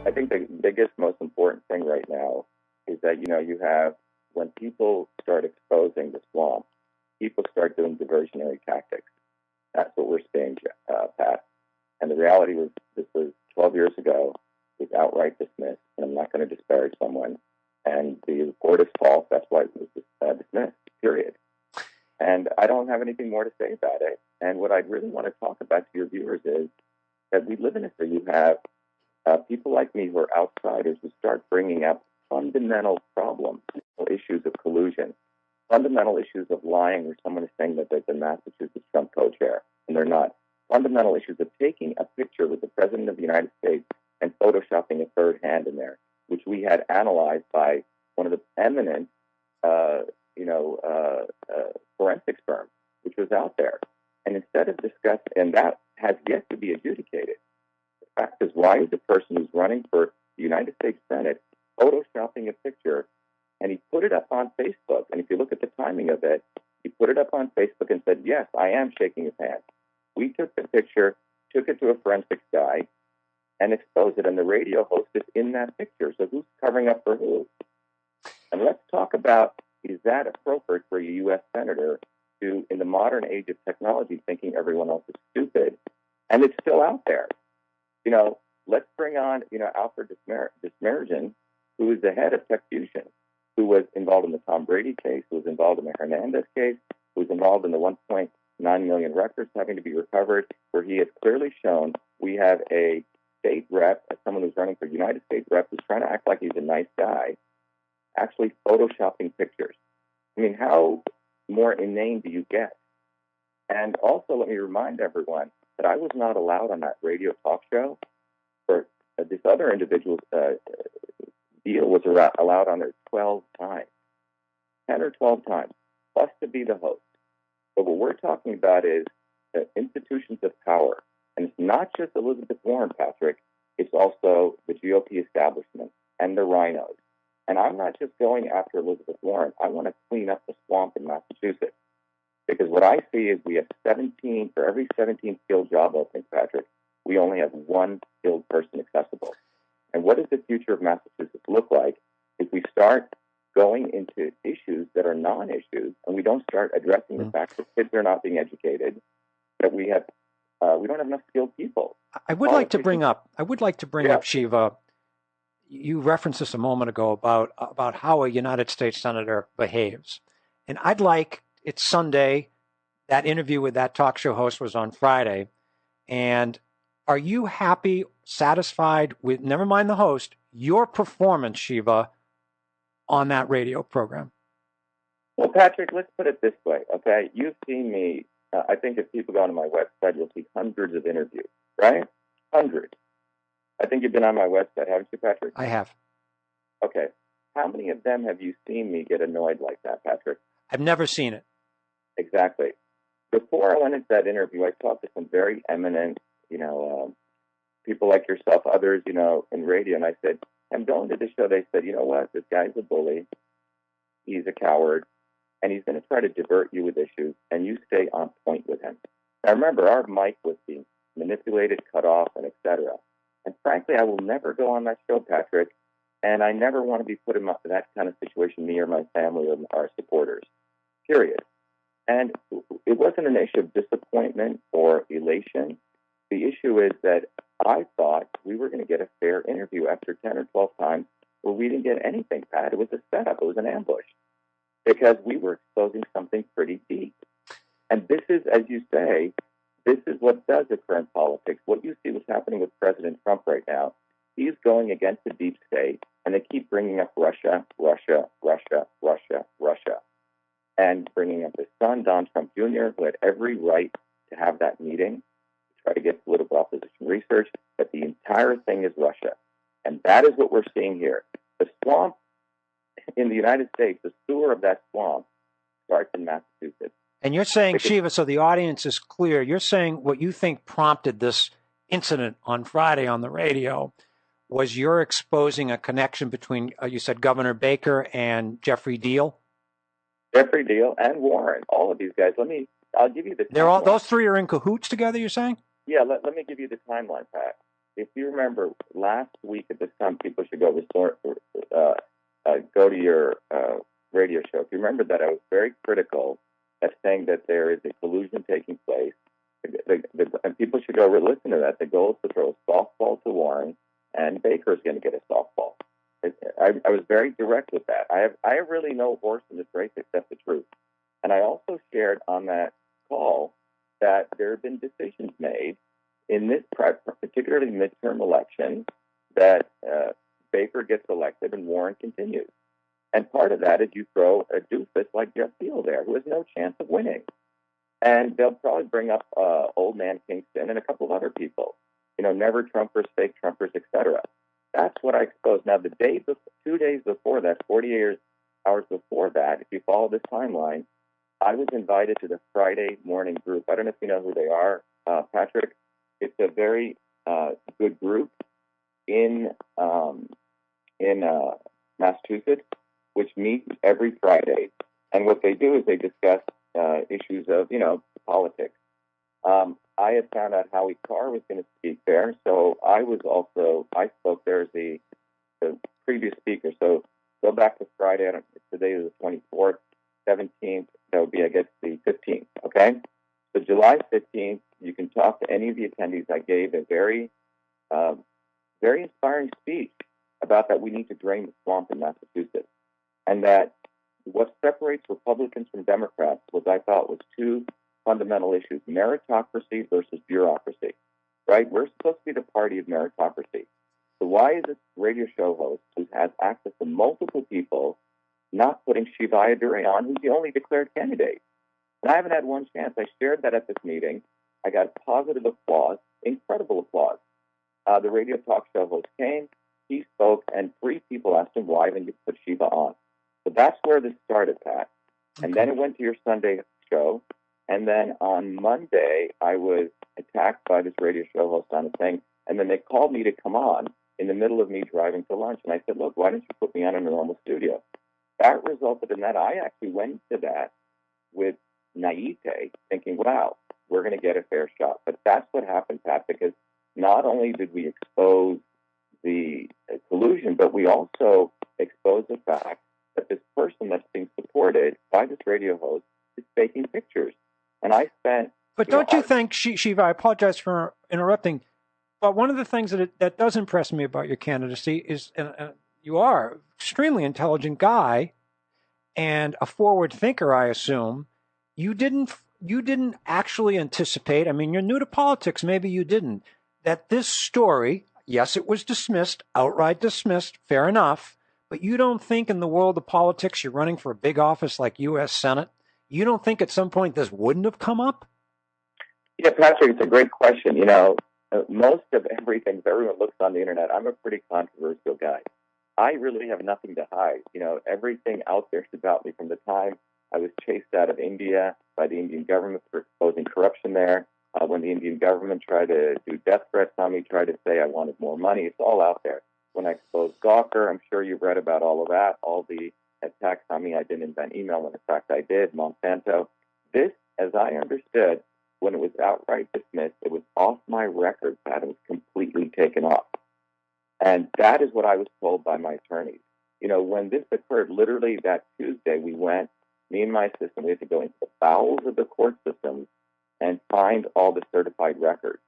I think the biggest, most important thing right now is that, you have, when people start exposing the swamp, people start doing diversionary tactics. That's what we're seeing, Pat. And the reality was, this was 12 years ago, it was outright dismissed, and I'm not going to disparage someone. And the report is false. That's why it was dismissed, period. And I don't have anything more to say about it. And what I really want to talk about to your viewers is that we live in a city. You have people like me who are outsiders who start bringing up fundamental problems, issues of collusion, fundamental issues of lying, where someone is saying that they're the Massachusetts Trump co-chair, and they're not. Fundamental issues of taking a picture with the President of the United States and photoshopping a third hand in there, which we had analyzed by one of the eminent, forensics firms, which was out there. And instead of discussing, and that has yet to be adjudicated. The fact is, why is the person who's running for the United States Senate photoshopping a picture, and he put it up on Facebook? And if you look at the timing of it, he put it up on Facebook and said, yes, I am shaking his hand. We took the picture, took it to a forensics guy, and exposed it, and the radio host is in that picture. So who's covering up for who? And let's talk about, is that appropriate for a U.S. senator to, in the modern age of technology, thinking everyone else is stupid? And it's still out there. Let's bring on, Alfred Dismerigen, who is the head of Tech Fusion, who was involved in the Tom Brady case, who was involved in the Hernandez case, who was involved in the 1.9 million records having to be recovered, where he has clearly shown we have a state rep, as someone who's running for United States rep, who's trying to act like he's a nice guy, actually photoshopping pictures. I mean, how more inane do you get? And also, let me remind everyone that I was not allowed on that radio talk show. For this other individual's deal was allowed on there 12 times, 10 or 12 times, plus to be the host. But what we're talking about is institutions of power. And it's not just Elizabeth Warren, Patrick. It's also the GOP establishment and the rhinos. And I'm not just going after Elizabeth Warren. I want to clean up the swamp in Massachusetts. Because what I see is we have 17, for every 17 skilled job openings, Patrick, we only have one skilled person accessible. And what does the future of Massachusetts look like if we start going into issues that are non-issues, and we don't start addressing the fact that kids are not being educated, that we don't have enough skilled people. I would like to bring up, Shiva, you referenced this a moment ago about how a United States senator behaves. And it's Sunday, that interview with that talk show host was on Friday. And are you happy, satisfied with, never mind the host, your performance, Shiva, on that radio program? Well, Patrick, let's put it this way, okay? You've seen me, I think if people go on my website, you'll see hundreds of interviews, right? Hundreds. I think you've been on my website, haven't you, Patrick? I have. Okay. How many of them have you seen me get annoyed like that, Patrick? I've never seen it. Exactly. Before I went into that interview, I talked to some very eminent, people like yourself, others, in radio, and I said, I'm going to the show. They said, you know what? This guy's a bully. He's a coward, and he's going to try to divert you with issues, and you stay on point with him. Now, remember, our mic was being manipulated, cut off, and et cetera. And frankly, I will never go on that show, Patrick, and I never want to be put in that kind of situation, me or my family or our supporters, period. And it wasn't an issue of disappointment or elation. The issue is that I thought we were going to get a fair interview after 10 or 12 times where we didn't get anything, Pat. It was a setup. It was an ambush because we were exposing something pretty deep. And this is, as you say, this is what does occur in politics. What you see what's happening with President Trump right now, he's going against the deep state, and they keep bringing up Russia, Russia, Russia, Russia, Russia, and bringing up his son, Don Trump Jr., who had every right to have that meeting, to try to get political opposition research, but the entire thing is Russia. And that is what we're seeing here. The swamp in the United States, the sewer of that swamp, starts in Massachusetts. And you're saying, Shiva, so the audience is clear, you're saying what you think prompted this incident on Friday on the radio was you're exposing a connection between, you said, Governor Baker and Jeffrey Deal? Jeffrey Deal and Warren, all of these guys. I'll give you the timeline. Those three are in cahoots together, you're saying? Yeah, let me give you the timeline, Pat. if you remember last week at this time, people should go to your radio show. If you remember that, I was very critical of saying that there is a collusion taking place. And people should go listen to that. The goal is to throw a softball to Warren, and Baker is going to get a softball. I was very direct with that. I have really no horse in this race except the truth. And I also shared on that call that there have been decisions made in this particularly midterm election that Baker gets elected and Warren continues. And part of that is you throw a doofus like Jeff Steele there, who has no chance of winning. And they'll probably bring up Old Man Kingston and a couple of other people, never Trumpers, fake Trumpers, etc. That's what I exposed. Now, 2 days before that, 48 hours before that, if you follow this timeline, I was invited to the Friday morning group. I don't know if you know who they are, Patrick. It's a very good group in Massachusetts, which meets every Friday. And what they do is they discuss issues of, politics. I had found out Howie Carr was going to speak there, so I spoke there as the previous speaker. So go back to Friday. Today is the 24th, 17th. That would be, I guess, the 15th. Okay. So July 15th, you can talk to any of the attendees. I gave a very, very inspiring speech about that we need to drain the swamp in Massachusetts, and that what separates Republicans from Democrats I thought was two fundamental issues: meritocracy versus bureaucracy. Right? We're supposed to be the party of meritocracy. So why is this radio show host who has access to multiple people not putting Shiva Ayyadurai on, who's the only declared candidate? And I haven't had one chance. I shared that at this meeting. I got positive applause, incredible applause. The radio talk show host came, he spoke, and 3 people asked him, why didn't you put Shiva on? So that's where this started, Pat. And then it went to your Sunday show. And then on Monday, I was attacked by this radio show host on a thing. And then they called me to come on in the middle of me driving to lunch. And I said, look, why don't you put me on in a normal studio? That resulted in that. I actually went to that with naivete, thinking, wow, we're going to get a fair shot. But that's what happened, Pat, because not only did we expose the collusion, but we also exposed the fact that this person that's being supported by this radio host is faking pictures. And I spent... But don't you think, Shiva, I apologize for interrupting, but one of the things that does impress me about your candidacy is you are an extremely intelligent guy and a forward thinker, I assume. You didn't actually anticipate, I mean, you're new to politics, maybe you didn't, that this story, yes, it was dismissed, outright dismissed, fair enough, but you don't think in the world of politics you're running for a big office like U.S. Senate, you don't think at some point this wouldn't have come up? Yeah, Patrick, it's a great question. Most of everything, if everyone looks on the internet, I'm a pretty controversial guy. I really have nothing to hide. Everything out there is about me from the time I was chased out of India by the Indian government for exposing corruption there. When the Indian government tried to do death threats on me, tried to say I wanted more money, it's all out there. When I exposed Gawker, I'm sure you've read about all of that, all the attacks on me. I didn't invent email, when in fact I did. Monsanto. This, as I understood, when it was outright dismissed, it was off my record, Pat. It was completely taken off. And that is what I was told by my attorneys. When this occurred, literally that Tuesday, me and my assistant, we had to go into the bowels of the court system and find all the certified records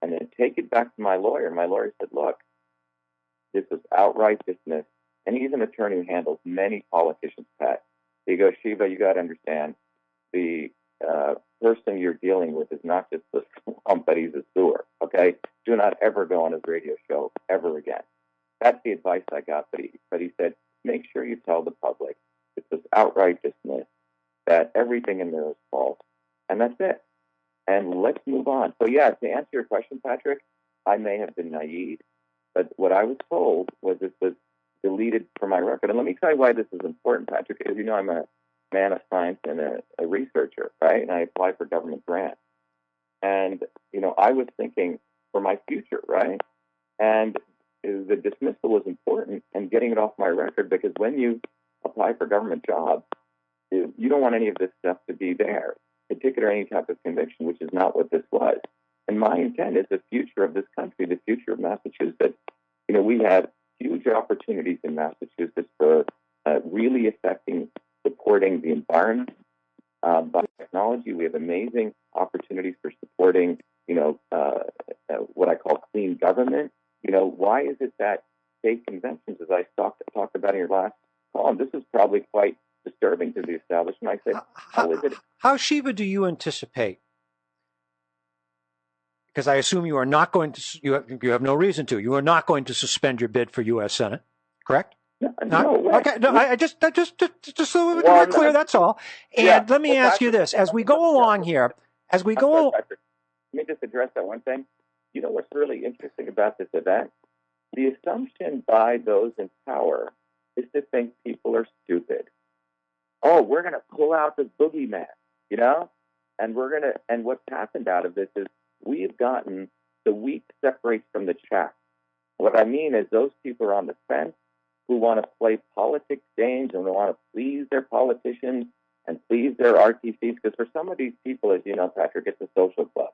and then take it back to my lawyer. My lawyer said, look, this was outright dismissed. And he's an attorney who handles many politicians, Pat. He goes, Shiva, you got to understand, the person you're dealing with is not just the swamp, but he's a sewer, okay? Do not ever go on his radio show ever again. That's the advice I got. But he said, make sure you tell the public this was outright dismissed, that everything in there is false, and that's it. And let's move on. So, yeah, to answer your question, Patrick, I may have been naive, but what I was told was this was deleted from my record. And let me tell you why this is important, Patrick, because I'm a man of science and a researcher, right? And I applied for government grants. And, I was thinking for my future, right? And the dismissal was important and getting it off my record, because when you apply for government jobs, you don't want any of this stuff to be there, particularly any type of conviction, which is not what this was. And my intent is the future of this country, the future of Massachusetts. We have huge opportunities in Massachusetts for really supporting the environment by technology. We have amazing opportunities for supporting, what I call clean government. Why is it that state conventions, as I talked about in your last column, this is probably quite disturbing to the establishment. I said, how is it? How, Shiva, do you anticipate? Because I assume you are not going to, you have no reason to, you are not going to suspend your bid for U.S. Senate, correct? No way. Okay, no, I just so we're clear, that's all. And let me ask you this, as we go along here, let me just address that one thing. What's really interesting about this event? The assumption by those in power is to think people are stupid. Oh, we're going to pull out the boogeyman, and what's happened out of this is we've gotten the wheat separates from the chaff. What I mean is those people are on the fence who want to play politics games and they want to please their politicians and please their RTCs, because for some of these people, as you know, Patrick, it's a social club.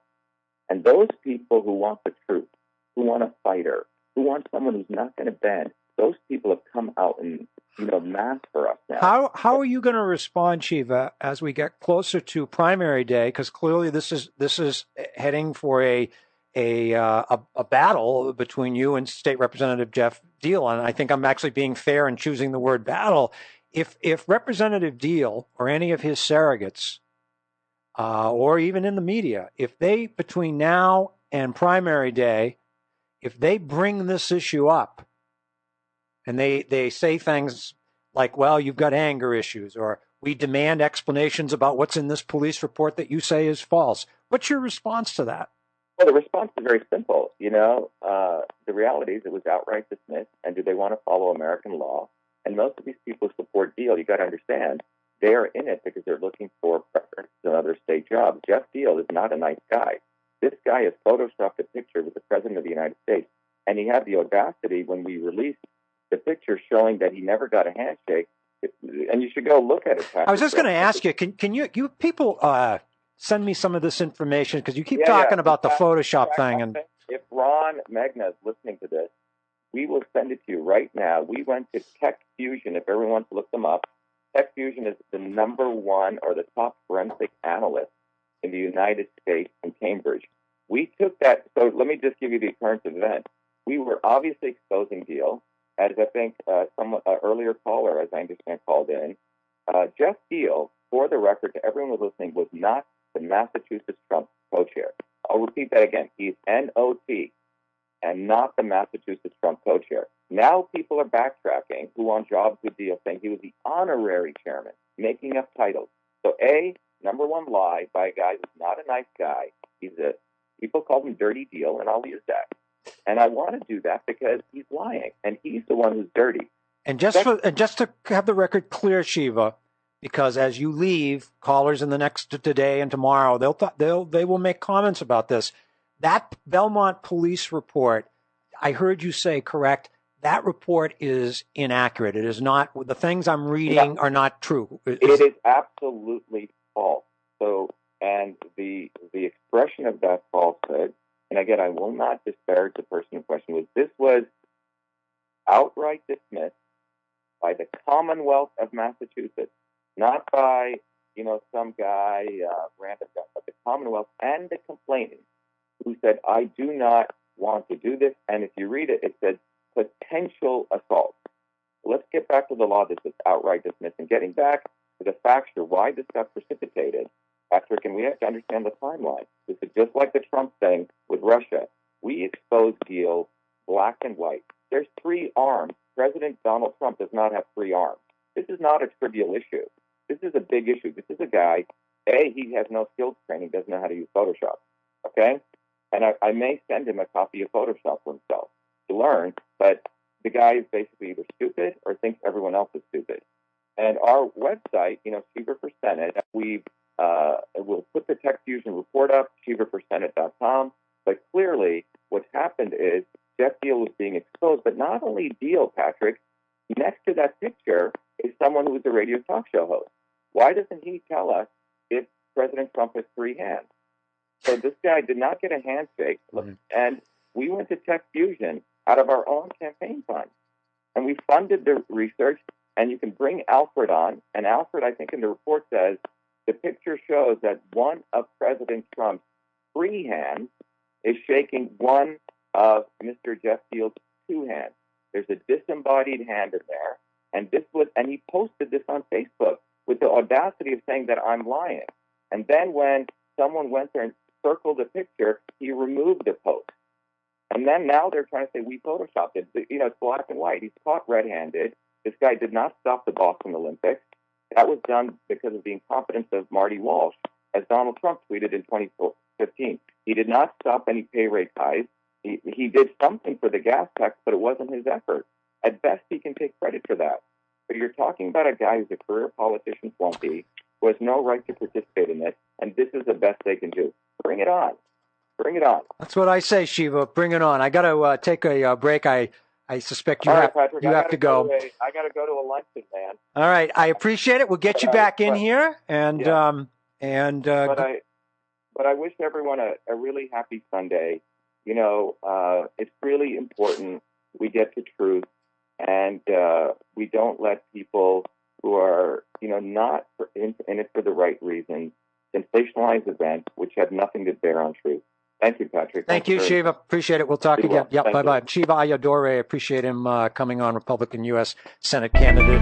And those people who want the truth, who want a fighter, who want someone who's not going to bend, those people have come out in mass for us now. How are you going to respond, Shiva, as we get closer to primary day? Because clearly this is heading for a battle between you and State Representative Jeff Deal, and I think I'm actually being fair in choosing the word battle. If Representative Deal or any of his surrogates, or even in the media, if they between now and primary day, if they bring this issue up, and they say things like, well, you've got anger issues, or we demand explanations about what's in this police report that you say is false. What's your response to that? Well, the response is very simple. The reality is it was outright dismissed, and do they want to follow American law? And most of these people who support Deal, you got to understand, they are in it because they're looking for preference and other state jobs. Jeff Deal is not a nice guy. This guy has photoshopped a picture with the President of the United States, and he had the audacity when we released the picture showing that he never got a handshake. And you should go look at it, Patrick. I was just going to ask you, can you people send me some of this information? Because you keep talking about the Photoshop thing. And if Ron Magna is listening to this, we will send it to you right now. We went to Tech Fusion, if everyone wants to look them up. Tech Fusion is the number one or the top forensic analyst in the United States in Cambridge. We took that. So let me just give you the current event. We were obviously exposing Deal, as I think some earlier caller, as I understand, called in. Jeff Deal, for the record, to everyone who's listening, was not the Massachusetts Trump co-chair. I'll repeat that again. He's NOT and not the Massachusetts Trump co-chair. Now people are backtracking who on jobs with Deal, saying he was the honorary chairman, making up titles. So number one lie by a guy who's not a nice guy. People call him Dirty Deal, and I'll use that. And I want to do that because he's lying, and he's the one who's dirty. And just to have the record clear, Shiva, because as you leave, callers in the next today and tomorrow, they will make comments about this. That Belmont police report, I heard you say correct. That report is inaccurate. It is not. The things I'm reading are not true. It is absolutely false. So, and the expression of that falsehood. And again, I will not disparage the person in question. This was outright dismissed by the Commonwealth of Massachusetts, not by some guy, random guy, but the Commonwealth and the complainant, who said, "I do not want to do this." And if you read it, it says potential assault. Let's get back to the law. This is outright dismissed, and getting back to the factor why this got precipitated. Patrick, and we have to understand the timeline. This is just like the Trump thing with Russia. We exposed Deal black and white. There's 3 arms. President Donald Trump does not have 3 arms. This is not a trivial issue. This is a big issue. This is a guy, he has no skills training, doesn't know how to use Photoshop, okay? And I may send him a copy of Photoshop for himself to learn, but the guy is basically either stupid or thinks everyone else is stupid. And our website, Shiva for Senate, we'll put the Tech Fusion report up, shivaforsenate.com. But clearly, what's happened is Jeff Deal was being exposed, but not only Deal, Patrick. Next to that picture is someone who's a radio talk show host. Why doesn't he tell us if President Trump has 3 hands? So this guy did not get a handshake. Mm-hmm. And we went to Tech Fusion out of our own campaign fund. And we funded the research, and you can bring Alfred on. And Alfred, I think in the report says, the picture shows that one of President Trump's free hands is shaking one of Mr. Jeff Deal's two hands. There's a disembodied hand in there. And he posted this on Facebook with the audacity of saying that I'm lying. And then when someone went there and circled the picture, he removed the post. And then now they're trying to say we photoshopped it. It's black and white. He's caught red-handed. This guy did not stop the Boston Olympics. That was done because of the incompetence of Marty Walsh, as Donald Trump tweeted in 2015. He did not stop any pay rate hikes. He did something for the gas tax, but it wasn't his effort. At best, he can take credit for that. But you're talking about a guy who's a career politician flunky who has no right to participate in this, and this is the best they can do. Bring it on. Bring it on. That's what I say, Shiva. Bring it on. I got to take a break. I suspect you have to go. I got to go to a luncheon, man. All right. I appreciate it. We'll get you back in here. And But I wish everyone a really happy Sunday. It's really important we get to truth, and we don't let people who are, not in it for the right reasons, sensationalize events which have nothing to bear on truth. Thank you, Patrick. Thank you, Shiva. Appreciate it. We'll talk again. Yep, bye-bye. Shiva Ayyadurai, appreciate him coming on, Republican U.S. Senate candidate.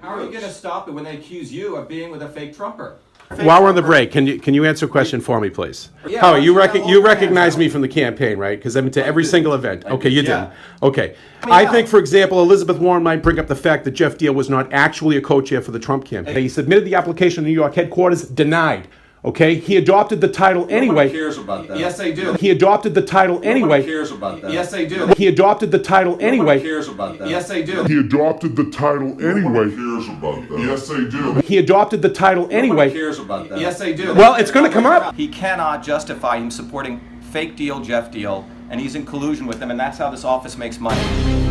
How are you going to stop it when they accuse you of being with a fake Trumper? While we're on the break, can you answer a question for me, please? Yeah, Howie, you recognize me from the campaign, right? Because I've been to every single event. Okay, you did. Okay. I think, for example, Elizabeth Warren might bring up the fact that Jeff Deal was not actually a co-chair for the Trump campaign. He submitted the application to New York headquarters, denied. Okay, he adopted the title anyway. Nobody cares about that. Yes, they do. He adopted the title anyway. Nobody cares about that. Yes, they do. He adopted the title anyway. Nobody cares about that. Yes, they do. He adopted the title anyway. Nobody cares about that. Yes, they do. He adopted the title anyway. Nobody cares about that. Yes, they do. Well, it's going to come up. He cannot justify him supporting fake deal Jeff Deal, and he's in collusion with them, and that's how this office makes money.